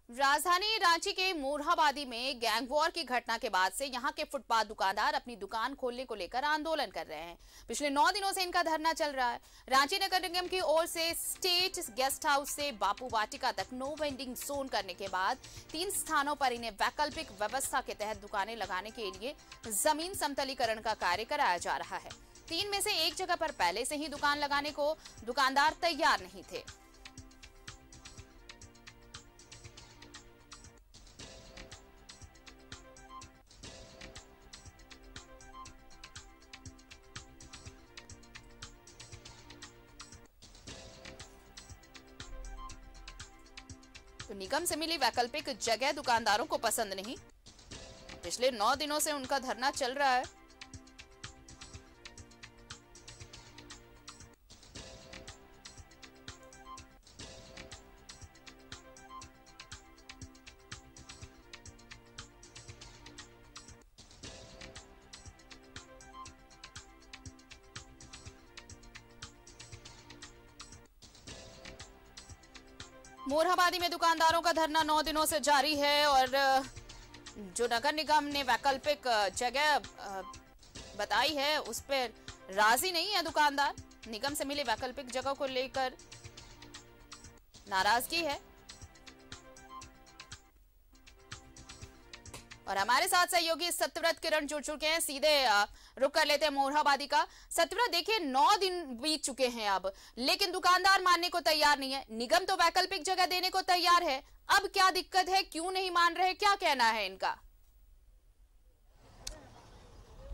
राजधानी रांची के मोरहाबादी में गैंग वॉर की घटना के बाद से यहां के फुटपाथ दुकानदार अपनी दुकान खोलने को लेकर आंदोलन कर रहे हैं। पिछले 9 दिनों से इनका धरना चल रहा है। रांची नगर निगम की ओर से स्टेट गेस्ट हाउस से बापू वाटिका तक नो वेंडिंग जोन करने के बाद 3 स्थानों पर इन्हें वैकल्पिक व्यवस्था के तहत दुकानें लगाने के लिए जमीन समतलीकरण का कार्य कराया जा रहा है। 3 में से एक जगह पर पहले से ही दुकान लगाने को दुकानदार तैयार नहीं थे। तो निगम से मिली वैकल्पिक जगह दुकानदारों को पसंद नहीं। पिछले 9 दिनों से उनका धरना चल रहा है। मोरहाबादी में दुकानदारों का धरना 9 दिनों से जारी है और जो नगर निगम ने वैकल्पिक जगह बताई है उस पर राजी नहीं है दुकानदार। निगम से मिले वैकल्पिक जगह को लेकर नाराजगी है। और हमारे साथ सहयोगी सत्यव्रत किरण जुड़ चुके हैं। सीधे रुक कर लेते हैं मोरहाबादी का। सत्यव्रत, देखिए 9 दिन बीत चुके हैं अब, लेकिन दुकानदार मानने को तैयार नहीं है। निगम तो वैकल्पिक जगह देने को तैयार है। अब क्या दिक्कत है, क्यों नहीं मान रहे, क्या कहना है इनका?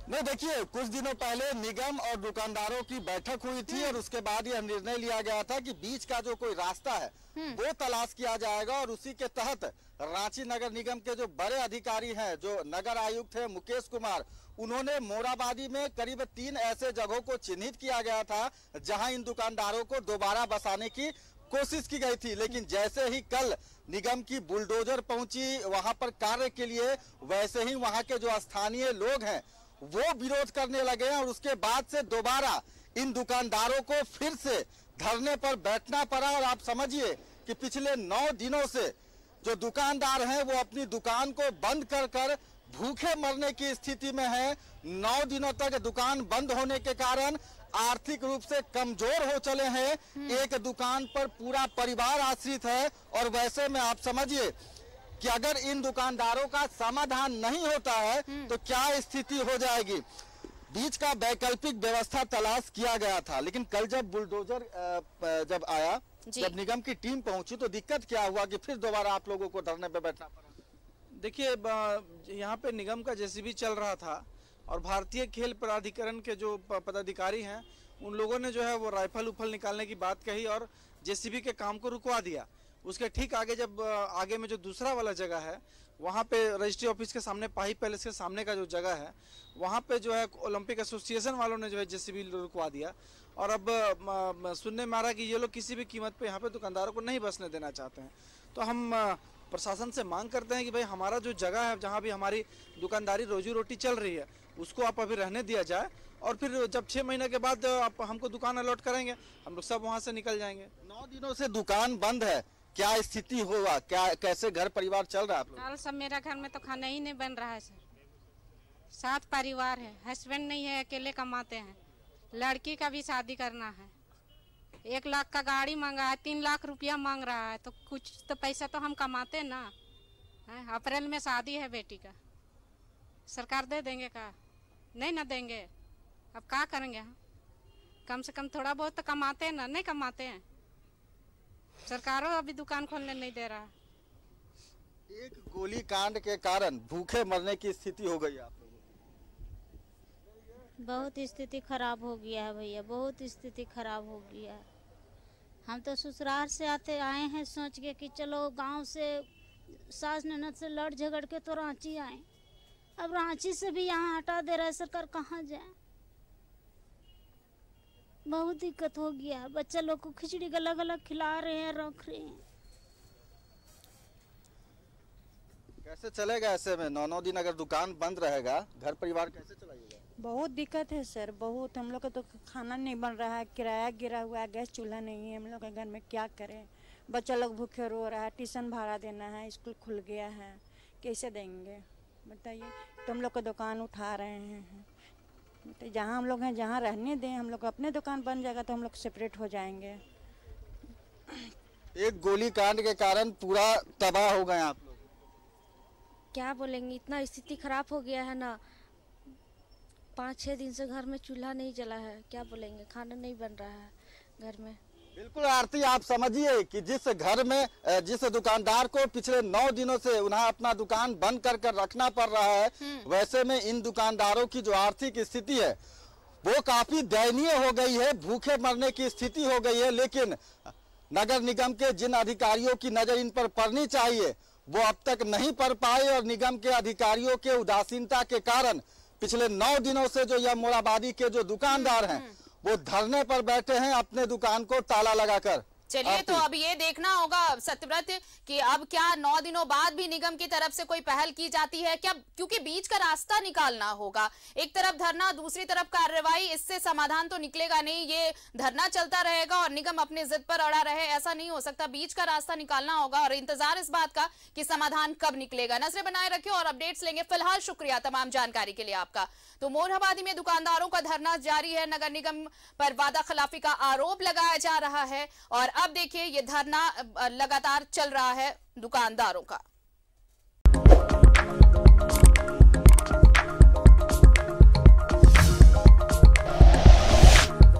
नहीं, देखिए कुछ दिनों पहले निगम और दुकानदारों की बैठक हुई थी और उसके बाद यह निर्णय लिया गया था कि बीच का जो कोई रास्ता है वो तलाश किया जाएगा और उसी के तहत रांची नगर निगम के जो बड़े अधिकारी हैं, जो नगर आयुक्त है मुकेश कुमार, उन्होंने मोरहाबादी में करीब 3 ऐसे जगहों को चिन्हित किया गया था जहां इन दुकानदारों को दोबारा बसाने की कोशिश की गई थी। लेकिन जैसे ही कल निगम की बुलडोजर पहुंची वहां पर कार्य के लिए, वैसे ही वहां के जो स्थानीय लोग हैं वो विरोध करने लगे हैं और उसके बाद से दोबारा इन दुकानदारों को फिर से धरने पर बैठना पड़ा। और आप समझिए कि पिछले 9 दिनों से जो दुकानदार हैं वो अपनी दुकान को बंद कर कर भूखे मरने की स्थिति में है। 9 दिनों तक दुकान बंद होने के कारण आर्थिक रूप से कमजोर हो चले हैं। एक दुकान पर पूरा परिवार आश्रित है और वैसे में आप समझिए कि अगर इन दुकानदारों का समाधान नहीं होता है तो क्या स्थिति हो जाएगी। बीच का वैकल्पिक व्यवस्था तलाश किया गया था, लेकिन कल जब बुलडोजर जब आया, जब निगम की टीम पहुंची तो दिक्कत क्या हुआ कि फिर दोबारा आप लोगों को धरने पे बैठना पड़ा। देखिए, यहाँ पे निगम का जेसीबी चल रहा था और भारतीय खेल प्राधिकरण के जो पदाधिकारी हैं उन लोगों ने जो है वो राइफल उफल निकालने की बात कही और जेसीबी के काम को रुकवा दिया। उसके ठीक आगे जब आगे में जो दूसरा वाला जगह है वहाँ पे रजिस्ट्री ऑफिस के सामने पाही पैलेस के सामने का जो जगह है वहाँ पे जो है ओलंपिक एसोसिएशन वालों ने जो है जेसीबी रुकवा दिया। और अब सुनने में आ रहा है कि ये लोग किसी भी कीमत पे यहाँ पे दुकानदारों को नहीं बसने देना चाहते हैं। तो हम प्रशासन से मांग करते हैं कि भाई हमारा जो जगह है जहाँ भी हमारी दुकानदारी रोजी रोटी चल रही है उसको आप अभी रहने दिया जाए और फिर जब 6 महीने के बाद आप हमको दुकान अलॉट करेंगे हम लोग सब वहाँ से निकल जाएंगे। 9 दिनों से दुकान बंद है, क्या स्थिति होगा, क्या कैसे घर परिवार चल रहा है आप लोग? हाल सब मेरा घर में तो खाना ही नहीं बन रहा है सर। 7 परिवार है, हस्बैंड नहीं है, अकेले कमाते हैं। लड़की का भी शादी करना है, 1 लाख का गाड़ी मांगा है, 3 लाख रुपया मांग रहा है। तो कुछ तो पैसा तो हम कमाते ना है। अप्रैल में शादी है बेटी का, सरकार दे देंगे का? नहीं ना देंगे। अब क्या करेंगे हम? कम से कम थोड़ा बहुत तो कमाते हैं ना, नहीं कमाते हैं। सरकारों अभी दुकान खोलने नहीं दे रहा। एक गोली कांड के कारण भूखे मरने की स्थिति हो गई आप लोगों की। बहुत स्थिति खराब हो गया है भैया, बहुत स्थिति खराब हो गया है। हम तो ससुराल से आए हैं सोच के कि चलो गांव से सास ननद से लड़ झगड़ के तो रांची आए। अब रांची से भी यहाँ हटा दे रहा है सरकार, कहाँ जाए। बहुत दिक्कत हो गया। बच्चा लोग को खिचड़ी गला गला खिला रहे हैं, रख रहे हैं। कैसे चलेगा ऐसे में? 9 दिन अगर दुकान बंद रहेगा, घर परिवार कैसे चलाइएगा? बहुत दिक्कत है सर, बहुत। हम लोग का तो खाना नहीं बन रहा है, किराया गिरा हुआ है, गैस चूल्हा नहीं है। हम लोग के घर में क्या करें? बच्चा लोग भूखे रो रहा है, ट्यूशन भाड़ा देना है, स्कूल खुल गया है, कैसे देंगे बताइए। तुम लोग का दुकान उठा रहे हैं, तो जहाँ हम लोग हैं जहाँ रहने दें, हम लोग अपने दुकान बन जाएगा तो हम लोग सेपरेट हो जाएंगे। एक गोली कांड के कारण पूरा तबाह हो गए आप लोग। क्या बोलेंगे, इतना स्थिति खराब हो गया है ना, 5-6 दिन से घर में चूल्हा नहीं जला है, क्या बोलेंगे, खाना नहीं बन रहा है घर में। बिल्कुल आरती, आप समझिए कि जिस घर में जिस दुकानदार को पिछले 9 दिनों से उन्हें अपना दुकान बंद कर रखना पड़ रहा है, वैसे में इन दुकानदारों की जो आर्थिक स्थिति है वो काफी दयनीय हो गई है, भूखे मरने की स्थिति हो गई है। लेकिन नगर निगम के जिन अधिकारियों की नजर इन पर पड़नी चाहिए वो अब तक नहीं पड़ पाए और निगम के अधिकारियों के उदासीनता के कारण पिछले 9 दिनों से जो यह मोरहाबादी के जो दुकानदार हैं वो धरने पर बैठे हैं अपने दुकान को ताला लगाकर। चलिए, तो अब ये देखना होगा सत्यव्रत कि अब क्या 9 दिनों बाद भी निगम की तरफ से कोई पहल की जाती है क्या, क्योंकि बीच का रास्ता निकालना होगा। एक तरफ धरना, दूसरी तरफ कार्रवाई, इससे समाधान तो निकलेगा नहीं। ये धरना चलता रहेगा और निगम अपने जिद पर अड़ा रहे, ऐसा नहीं हो सकता। बीच का रास्ता निकालना होगा और इंतजार इस बात का कि समाधान कब निकलेगा। नजरें बनाए रखें और अपडेट्स लेंगे। फिलहाल शुक्रिया तमाम जानकारी के लिए आपका। तो मोरहाबादी में दुकानदारों का धरना जारी है, नगर निगम पर वादा खिलाफी का आरोप लगाया जा रहा है और अब देखिए ये धरना लगातार चल रहा है दुकानदारों का।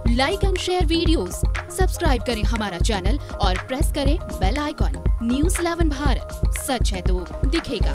Like and share videos, subscribe करें हमारा चैनल और प्रेस करें बेल आइकॉन। न्यूज़ 11 भारत, सच है तो दिखेगा।